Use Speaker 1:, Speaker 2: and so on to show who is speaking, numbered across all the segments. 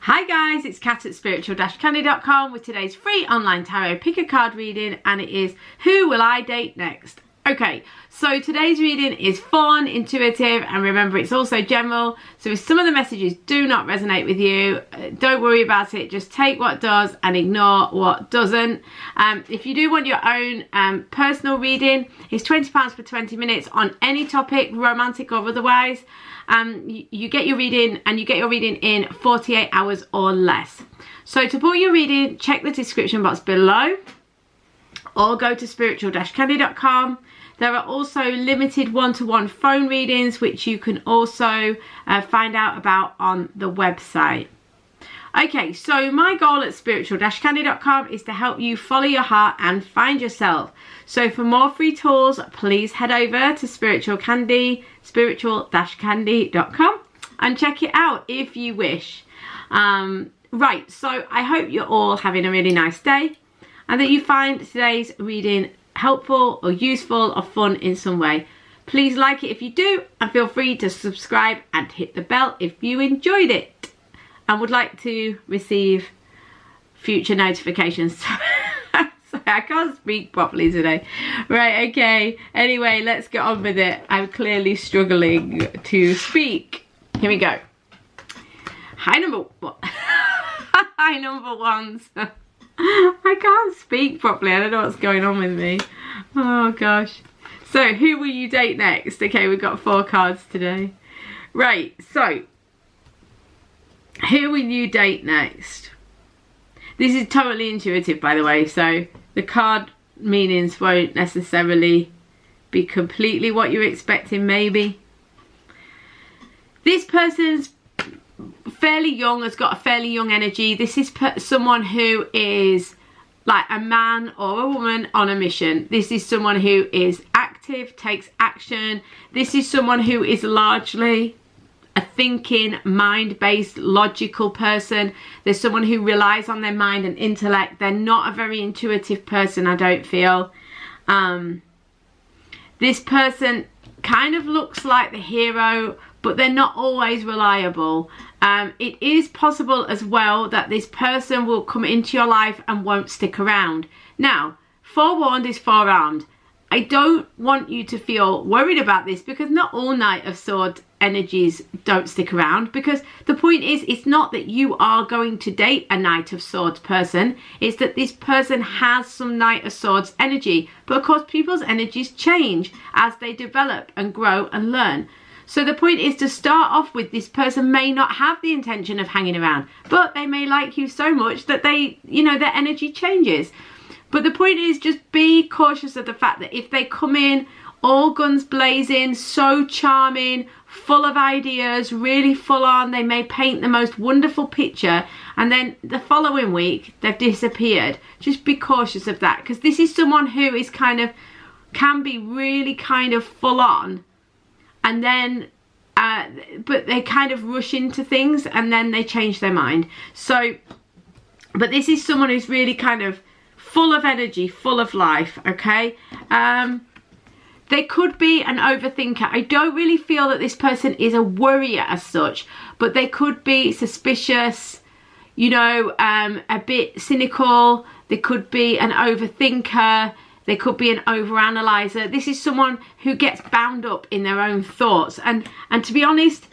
Speaker 1: Hi guys, it's Kat at spiritual-candy.com with today's free online tarot pick a card reading, and it is Who Will I Date Next? Okay, so today's reading is fun, intuitive, and remember it's also general. So if some of the messages do not resonate with you, don't worry about it. Just take what does and ignore what doesn't. If you do want your own personal reading, it's £20 for 20 minutes on any topic, romantic or otherwise. You get your reading, and you get your reading in 48 hours or less. So to book your reading, check the description box below or go to spiritual-candy.com. There are also limited one-to-one phone readings, which you can also find out about on the website. Okay, so my goal at spiritual-candy.com is to help you follow your heart and find yourself. So for more free tools, please head over to spiritual-candy.com and check it out if you wish. Right, so I hope you're all having a really nice day and that you find today's reading helpful or useful or fun in some way. Please like it if you do, and feel free to subscribe and hit the bell if you enjoyed it and would like to receive future notifications. Sorry, I can't speak properly today. Right, okay. Anyway, let's get on with it. I'm clearly struggling to speak. Here we go. Hi number ones. I can't speak properly. I don't know what's going on with me. Oh gosh. So who will you date next? Okay, we've got 4 cards today. Right, so who will you date next? This is totally intuitive, by the way, so the card meanings won't necessarily be completely what you're expecting, maybe. This person's fairly young, has got a fairly young energy. This is someone who is like a man or a woman on a mission. This is someone who is active, takes action. This is someone who is largely a thinking, mind-based, logical person. There's someone who relies on their mind and intellect. They're not a very intuitive person, I don't feel. This person kind of looks like the hero, but they're not always reliable. It is possible as well that this person will come into your life and won't stick around. Now, forewarned is forearmed. I don't want you to feel worried about this, because not all Knight of Swords energies don't stick around, because the point is, it's not that you are going to date a Knight of Swords person, it's that this person has some Knight of Swords energy. But of course, people's energies change as they develop and grow and learn. So the point is to start off with, this person may not have the intention of hanging around, but they may like you so much that they, you know, their energy changes. But the point is, just be cautious of the fact that if they come in all guns blazing, so charming, full of ideas, really full on, they may paint the most wonderful picture, and then the following week they've disappeared. Just be cautious of that, because this is someone who is kind of, can be really kind of full on, and then but they kind of rush into things and then they change their mind. So, but this is someone who's really kind of full of energy, full of life, okay? They could be an overthinker. I don't really feel that this person is a worrier as such, but they could be suspicious, you know, a bit cynical. They could be an overthinker. They could be an overanalyzer. This is someone who gets bound up in their own thoughts, and to be honest,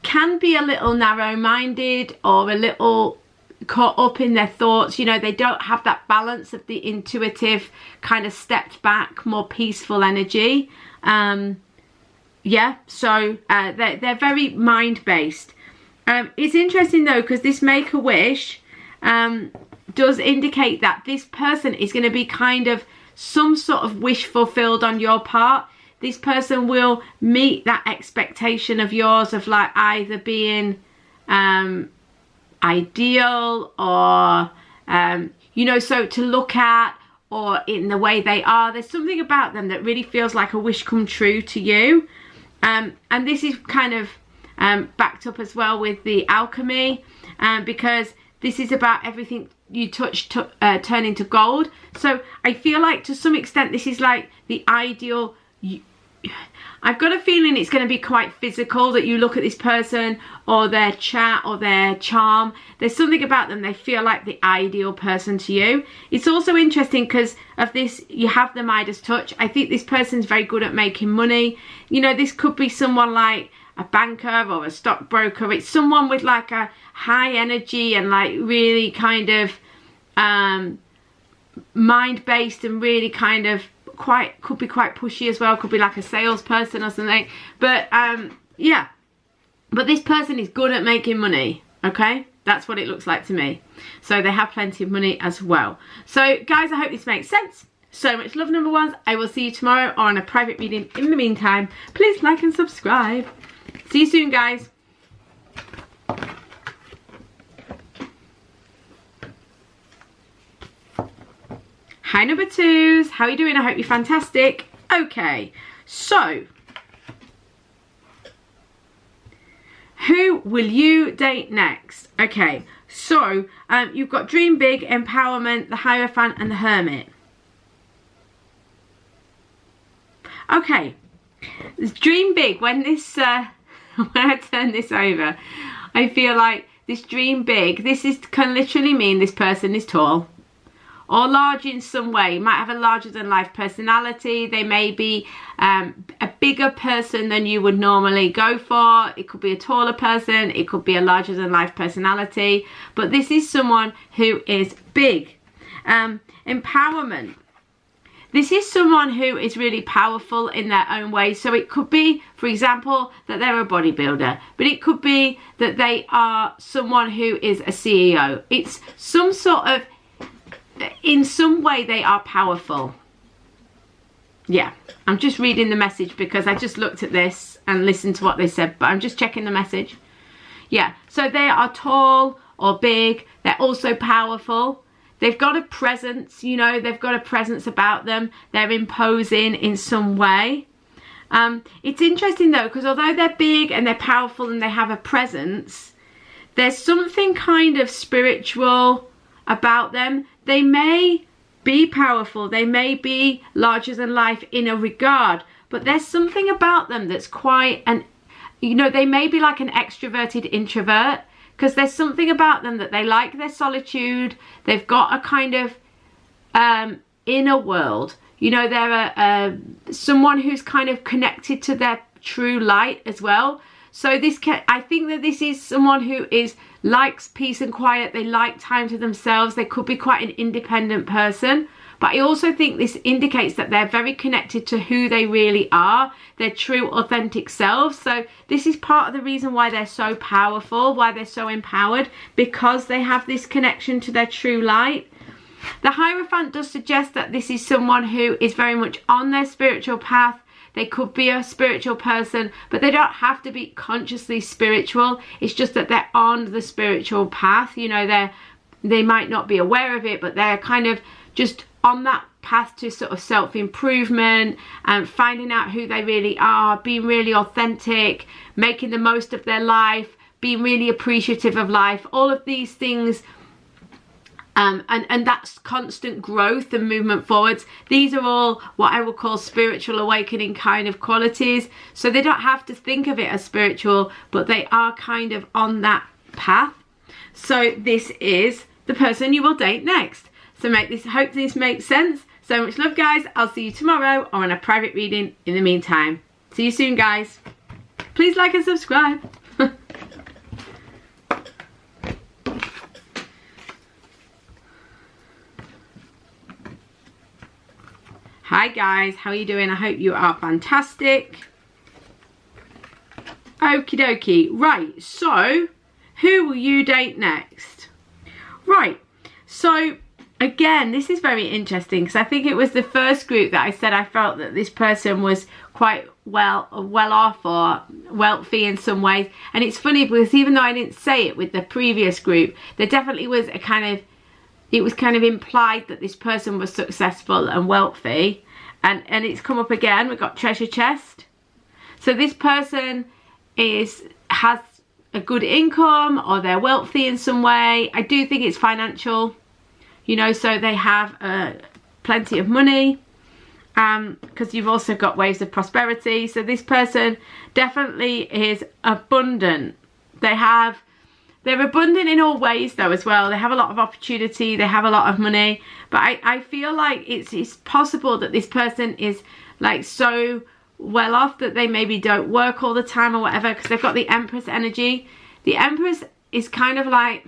Speaker 1: can be a little narrow-minded or a little caught up in their thoughts. You know, they don't have that balance of the intuitive kind of stepped back, more peaceful energy. Yeah, so they're very mind-based. It's interesting though, because this Make-A-Wish does indicate that this person is going to be kind of some sort of wish fulfilled on your part. This person will meet that expectation of yours of like either being ideal or you know, so to look at, or in the way they are. There's something about them that really feels like a wish come true to you, and this is kind of backed up as well with the alchemy, because this is about everything you touch turning to gold. So I feel like to some extent this is like the ideal I've got a feeling it's going to be quite physical, that you look at this person or their chat or their charm. There's something about them, they feel like the ideal person to you. It's also interesting because of this, you have the Midas touch. I think this person's very good at making money. You know, this could be someone like a banker or a stockbroker. It's someone with like a high energy and like really kind of mind-based and really kind of could be quite pushy as well. Could be like a salesperson or something. But yeah, but this person is good at making money. Okay, that's what it looks like to me. So they have plenty of money as well. So guys, I hope this makes sense. So much love, number ones. I will see you tomorrow or on a private reading. In the meantime, please like and subscribe. See you soon, guys. Hi, number twos. How are you doing? I hope you're fantastic. Okay, so who will you date next? Okay, so you've got Dream Big, Empowerment, the Hierophant, and the Hermit. Okay, Dream Big. When this when I turn this over, I feel like this Dream Big. This can literally mean this person is tall or large in some way. Might have a larger than life personality. They may be a bigger person than you would normally go for. It could be a taller person. It could be a larger than life personality. But this is someone who is big. Empowerment. This is someone who is really powerful in their own way. So it could be, for example, that they're a bodybuilder, but it could be that they are someone who is a CEO. It's some sort of, in some way they are powerful. Yeah, I'm just reading the message because I just looked at this and listened to what they said, but I'm just checking the message. Yeah, so they are tall or big. They're also powerful. They've got a presence, you know, they've got a presence about them. They're imposing in some way. It's interesting though, because although they're big and they're powerful and they have a presence, there's something kind of spiritual about them. They may be powerful, they may be larger than life in a regard, but there's something about them that's quite an, you know, they may be like an extroverted introvert, because there's something about them that they like their solitude. They've got a kind of inner world. You know, they're someone who's kind of connected to their true light as well. So I think that this is someone who likes peace and quiet. They like time to themselves. They could be quite an independent person. But I also think this indicates that they're very connected to who they really are, their true authentic selves. So this is part of the reason why they're so powerful, why they're so empowered, because they have this connection to their true light. The Hierophant does suggest that this is someone who is very much on their spiritual path. They could be a spiritual person, but they don't have to be consciously spiritual. It's just that they're on the spiritual path. You know, they might not be aware of it, but they're kind of just on that path to sort of self-improvement and finding out who they really are, being really authentic, making the most of their life, being really appreciative of life, all of these things. And that's constant growth and movement forwards. These are all what I would call spiritual awakening kind of qualities. So they don't have to think of it as spiritual, but they are kind of on that path. So this is the person you will date next. So hope this makes sense. So much love, guys. I'll see you tomorrow or on a private reading in the meantime. See you soon, guys. Please like and subscribe. Hi guys, how are you doing? I hope you are fantastic. Okie dokie. Right, so who will you date next? Right, so again, this is very interesting because I think it was the first group that I said I felt that this person was quite well off or wealthy in some ways. And it's funny because even though I didn't say it with the previous group, there definitely was a kind of, it was kind of implied that this person was successful and wealthy. And it's come up again. We've got treasure chest. So this person has a good income or they're wealthy in some way. I do think it's financial, you know, so they have plenty of money. because you've also got waves of prosperity. So this person definitely is abundant. They're abundant in all ways though as well. They have a lot of opportunity, they have a lot of money, but I feel like it's possible that this person is like so well off that they maybe don't work all the time or whatever, because they've got the Empress energy. The Empress is kind of like,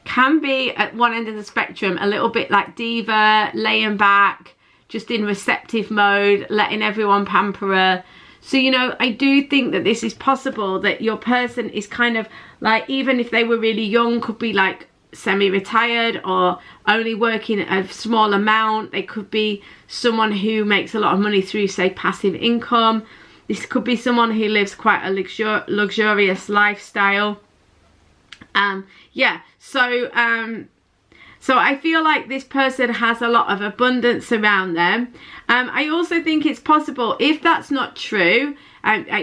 Speaker 1: can be at one end of the spectrum a little bit like diva, laying back, just in receptive mode, letting everyone pamper her. So, you know, I do think that this is possible, that your person is kind of like, even if they were really young, could be like semi-retired or only working a small amount. They could be someone who makes a lot of money through, say, passive income. This could be someone who lives quite a luxurious lifestyle. Yeah, so I feel like this person has a lot of abundance around them. I also think it's possible, if that's not true,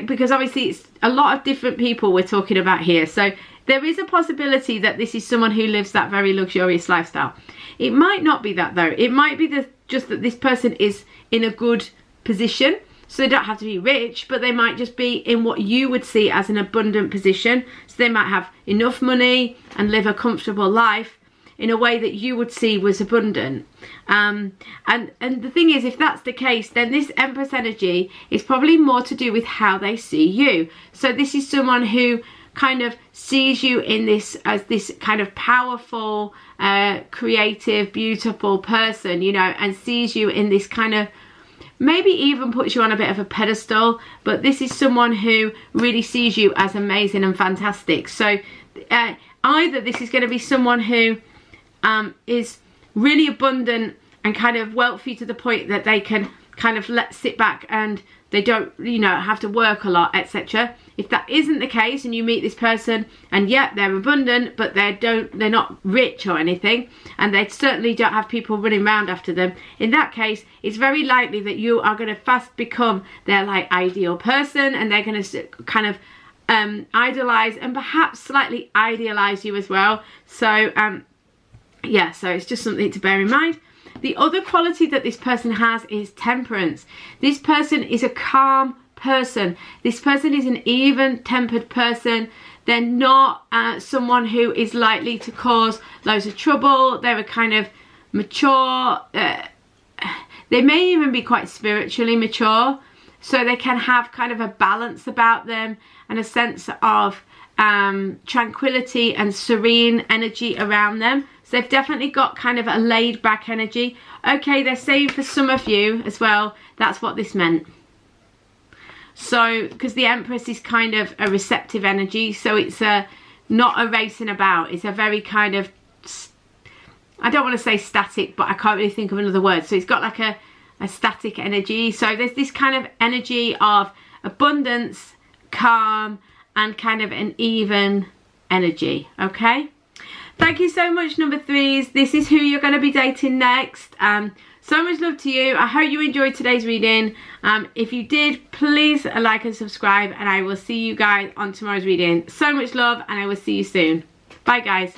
Speaker 1: because obviously it's a lot of different people we're talking about here. So there is a possibility that this is someone who lives that very luxurious lifestyle. It might not be that though. It might be just that this person is in a good position. So they don't have to be rich, but they might just be in what you would see as an abundant position. So they might have enough money and live a comfortable life in a way that you would see was abundant. And the thing is, if that's the case, then this Empress energy is probably more to do with how they see you. So this is someone who kind of sees you in this as this kind of powerful, creative, beautiful person, you know, and sees you in this kind of, maybe even puts you on a bit of a pedestal. But this is someone who really sees you as amazing and fantastic. So either this is going to be someone who is really abundant and kind of wealthy to the point that they can kind of sit back and they don't, you know, have to work a lot, etc. If that isn't the case and you meet this person and yet they're abundant, but they're not rich or anything, and they certainly don't have people running around after them, in that case it's very likely that you are going to fast become their like ideal person, and they're going to kind of idolize and perhaps slightly idealize you as well. So yeah, so it's just something to bear in mind. The other quality that this person has is temperance. This person is a calm person. This person is an even-tempered person. They're not someone who is likely to cause loads of trouble. They're a kind of mature, they may even be quite spiritually mature. So they can have kind of a balance about them and a sense of tranquility and serene energy around them. So they've definitely got kind of a laid back energy. Okay, they're saying for some of you as well, that's what this meant. So, because the Empress is kind of a receptive energy, so it's not a racing about. It's a very kind of, I don't want to say static, but I can't really think of another word. So it's got like a static energy. So there's this kind of energy of abundance, calm, and kind of an even energy, okay? Thank you so much, number threes. This is who you're going to be dating next. So much love to you. I hope you enjoyed today's reading. If you did, please like and subscribe, and I will see you guys on tomorrow's reading. So much love, and I will see you soon. Bye, guys.